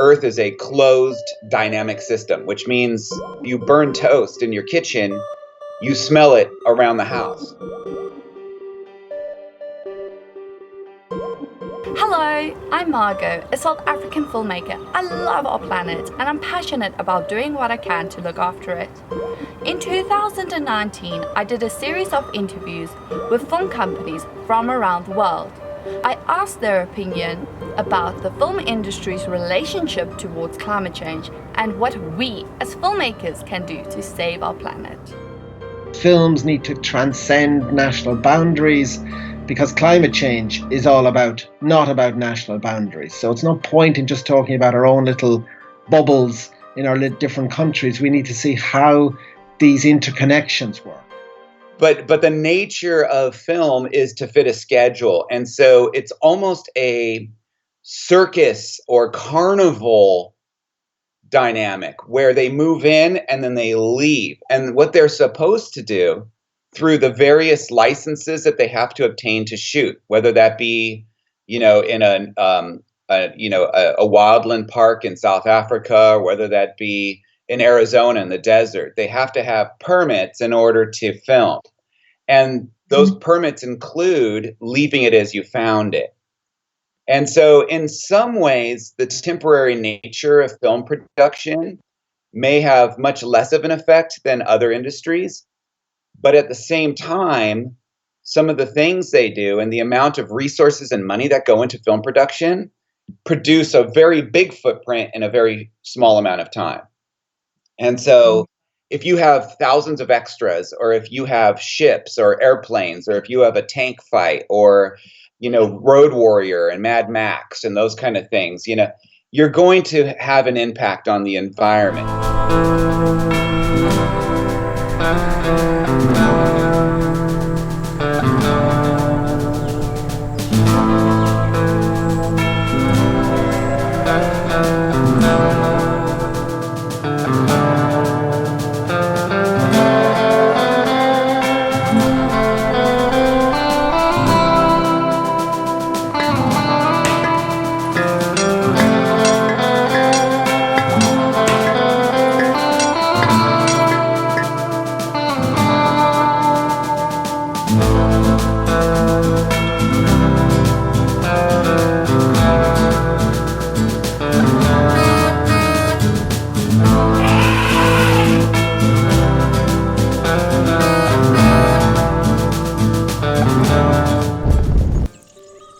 Earth is a closed dynamic system, which means you burn toast in your kitchen, you smell it around the house. Hello, I'm Margot, a South African filmmaker. I love our planet and I'm passionate about doing what I can to look after it. In 2019, I did a series of interviews with film companies from around the world. I asked their opinion about the film industry's relationship towards climate change and what we as filmmakers can do to save our planet. Films need to transcend national boundaries because climate change is all about, not about national boundaries. So it's no point in just talking about our own little bubbles in our different countries. We need to see how these interconnections work. But the nature of film is to fit a schedule. And so it's almost a circus or carnival dynamic where they move in and then they leave. And what they're supposed to do through the various licenses that they have to obtain to shoot, whether that be, in a wildland park in South Africa, or whether that be in Arizona in the desert, they have to have permits in order to film. And those permits include leaving it as you found it. And so in some ways, the temporary nature of film production may have much less of an effect than other industries. But at the same time, some of the things they do and the amount of resources and money that go into film production produce a very big footprint in a very small amount of time. And so if you have thousands of extras, or if you have ships or airplanes, or if you have a tank fight, or Road Warrior and Mad Max and those kind of things, you're going to have an impact on the environment.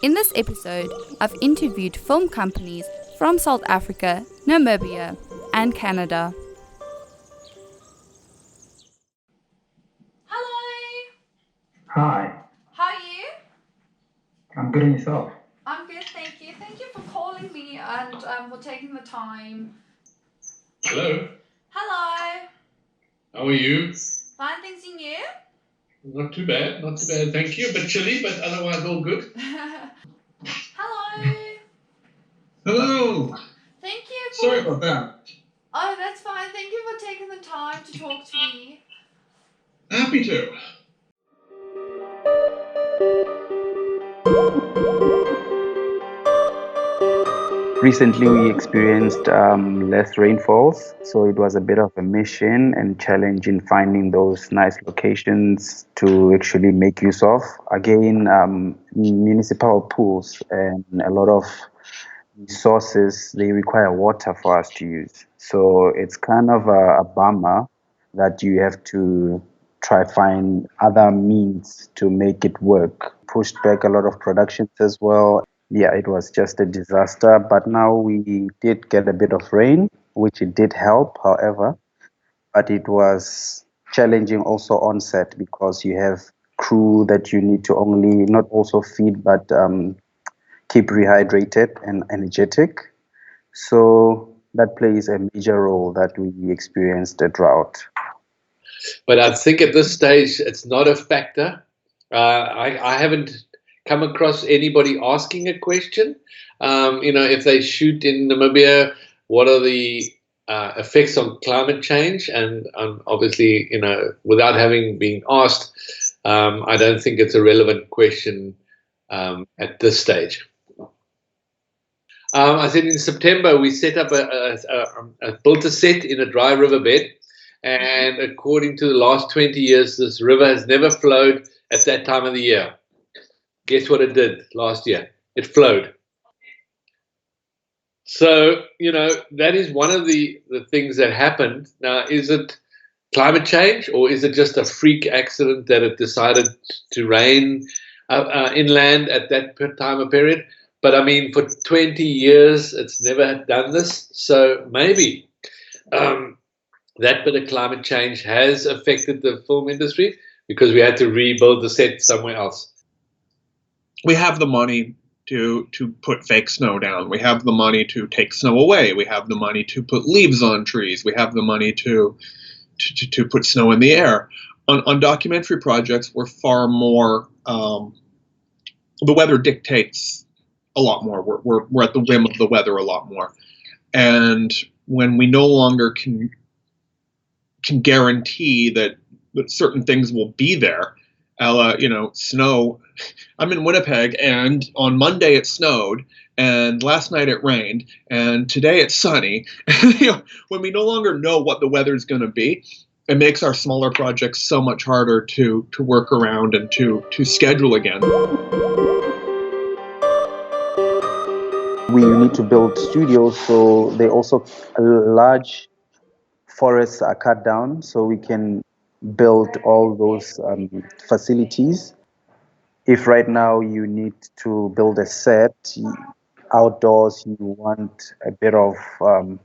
In this episode, I've interviewed film companies from South Africa, Namibia, and Canada. Hello! Hi. How are you? I'm good, and yourself? I'm good, thank you. Thank you for calling me and for taking the time. Hello. Hello! How are you? Fine, thanks, and you? Not too bad, thank you. A bit chilly, but otherwise all good. Hello! Hello. Thank you for... Sorry about that. Oh, that's fine. Thank you for taking the time to talk to me. Happy to. Recently, we experienced less rainfalls, so it was a bit of a mission and challenge in finding those nice locations to actually make use of. Again, municipal pools and a lot of resources, they require water for us to use. So it's kind of a bummer that you have to try find other means to make it work. Pushed back a lot of productions as well. Yeah, it was just a disaster, but now we did get a bit of rain, which it did help, however, but it was challenging also on set because you have crew that you need to only not also feed, but keep rehydrated and energetic. So that plays a major role that we experienced a drought. But I think at this stage, it's not a factor. I haven't come across anybody asking a question. If they shoot in Namibia, what are the effects on climate change? And obviously, without having been asked, I don't think it's a relevant question at this stage. I said in September we set up built a set in a dry riverbed, and according to the last 20 years, this river has never flowed at that time of the year. Guess what it did last year? It flowed. So, that is one of the things that happened. Now, is it climate change, or is it just a freak accident that it decided to rain inland at that time of period? But I mean, for 20 years, it's never done this. So maybe that bit of climate change has affected the film industry because we had to rebuild the set somewhere else. We have the money to put fake snow down. We have the money to take snow away. We have the money to put leaves on trees. We have the money to put snow in the air. On documentary projects, we're far more. The weather dictates a lot more. We're at the whim of the weather a lot more, and when we no longer can guarantee that certain things will be there, snow. I'm in Winnipeg, and on Monday it snowed, and last night it rained, and today it's sunny. When we no longer know what the weather is going to be, it makes our smaller projects so much harder to work around and to schedule again. We need to build studios, so they also large forests are cut down, so we can build all those facilities. If right now you need to build a set outdoors, you want a bit of, you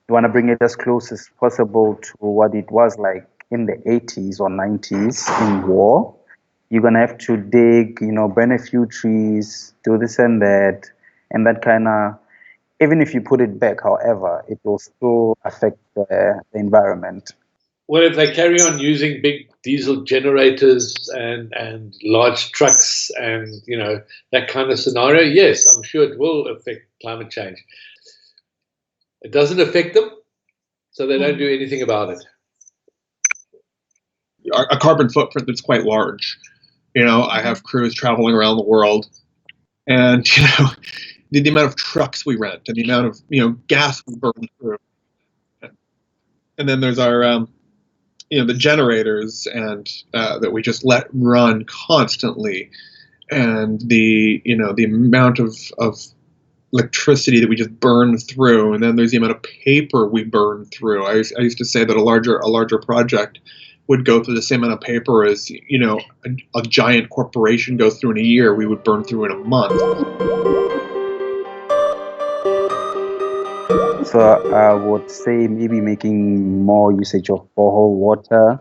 want to bring it as close as possible to what it was like in the 80s or 90s in war. You're going to have to dig, burn a few trees, do this and that kind of, even if you put it back, however, it will still affect the environment. Well, if they carry on using big diesel generators and large trucks and, that kind of scenario, yes, I'm sure it will affect climate change. It doesn't affect them, so they don't do anything about it. A carbon footprint that's quite large. I have crews traveling around the world, and, the amount of trucks we rent and the amount of, gas we burn through. And then there's our, the generators and that we just let run constantly, and the amount of electricity that we just burn through, and then there's the amount of paper we burn through. I used to say that a larger project would go through the same amount of paper as a giant corporation goes through in a year. We would burn through in a month. So I would say maybe making more usage of borehole water,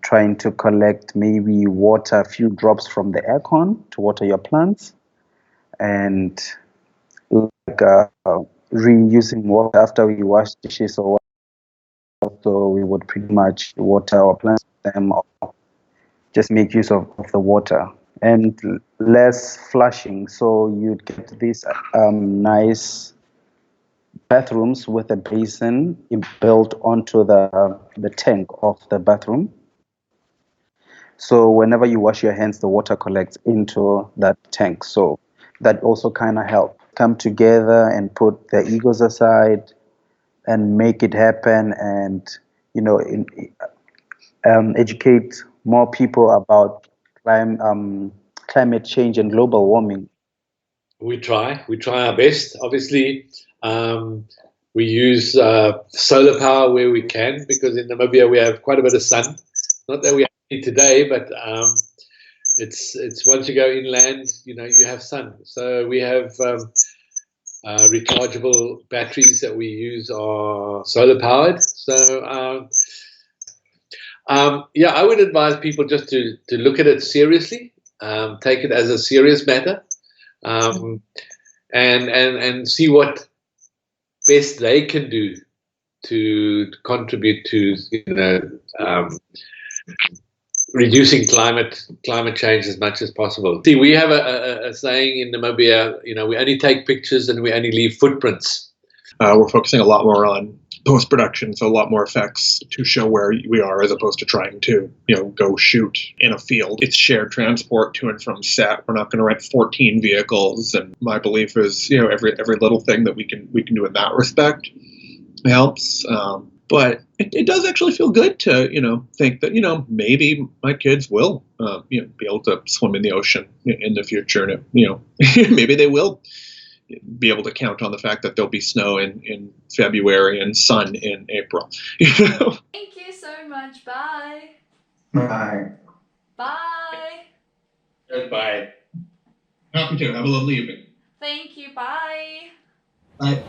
trying to collect maybe water, a few drops from the aircon to water your plants, and reusing water after we wash dishes or whatever. So we would pretty much water our plants with them, or just make use of the water, and less flushing. So you'd get these nice bathrooms with a basin built onto the tank of the bathroom. So whenever you wash your hands, the water collects into that tank. So that also kind of helps come together and put their egos aside and make it happen, and educate more people about climate change and global warming. We try our best. Obviously, we use solar power where we can, because in Namibia we have quite a bit of sun. Not that we have it today, but it's once you go inland, you have sun. So we have rechargeable batteries that we use are solar powered. So I would advise people just to look at it seriously, take it as a serious matter, and see what best they can do to contribute to reducing climate change as much as possible. See, we have a saying in Namibia, we only take pictures and we only leave footprints. We're focusing a lot more on post-production, so a lot more effects to show where we are as opposed to trying to, go shoot in a field. It's shared transport to and from set. We're not going to rent 14 vehicles, and my belief is, every little thing that we can do in that respect helps. But it does actually feel good to, think that, maybe my kids will, be able to swim in the ocean in the future, and maybe they will be able to count on the fact that there'll be snow in February and sun in April. Thank you so much. Bye. Bye. Bye. Goodbye. Happy to. Have a lovely evening. Thank you. Bye. Bye.